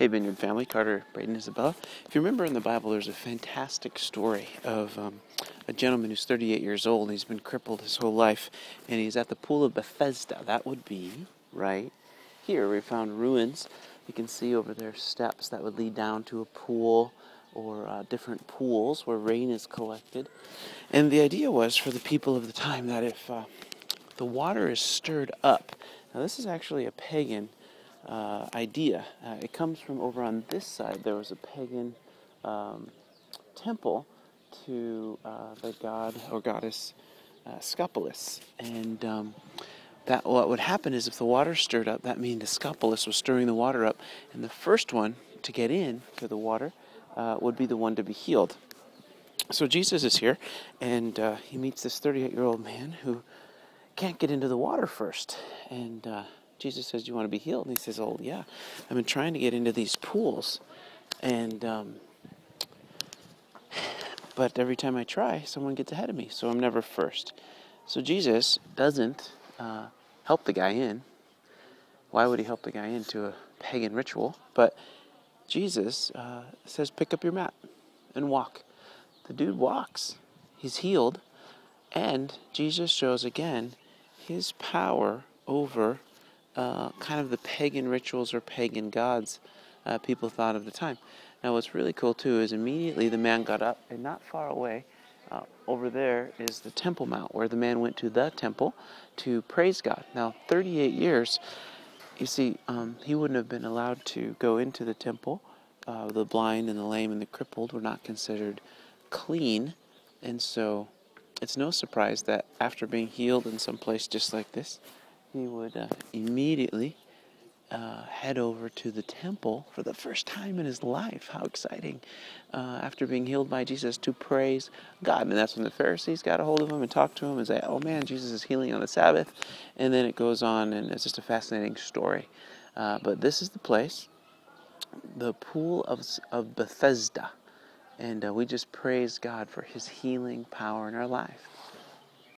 Hey Vineyard family, Carter, Braden, Isabella. If you remember in the Bible, there's a fantastic story of a gentleman who's 38 years old, and he's been crippled his whole life, and he's at the pool of Bethesda. That would be right here. We found ruins. You can see over there steps that would lead down to a pool or different pools where rain is collected. And the idea was for the people of the time that if the water is stirred up, now this is actually a pagan idea. It comes from over on this side. There was a pagan temple to the god or goddess Scopolis, and that what would happen is if the water stirred up, that means the Scopolis was stirring the water up, and the first one to get in to the water would be the one to be healed. So Jesus is here, and he meets this 38-year-old man who can't get into the water first, and Jesus says, "Do you want to be healed?" And he says, "Oh, yeah. I've been trying to get into these pools, and but every time I try, someone gets ahead of me, so I'm never first." So Jesus doesn't help the guy in. Why would he help the guy into a pagan ritual? But Jesus says, "Pick up your mat and walk." The dude walks. He's healed, and Jesus shows again his power over kind of the pagan rituals or pagan gods people thought of the time. Now what's really cool too is immediately the man got up, and not far away over there is the Temple Mount, where the man went to the temple to praise God. Now 38 years, you see, he wouldn't have been allowed to go into the temple. The blind and the lame and the crippled were not considered clean, and so it's no surprise that after being healed in some place just like this, he would immediately head over to the temple for the first time in his life. How exciting. After being healed by Jesus, to praise God. And that's when the Pharisees got a hold of him and talked to him and say, "Oh man, Jesus is healing on the Sabbath." And then it goes on, and it's just a fascinating story. But this is the place, the pool of Bethesda. And we just praise God for his healing power in our life.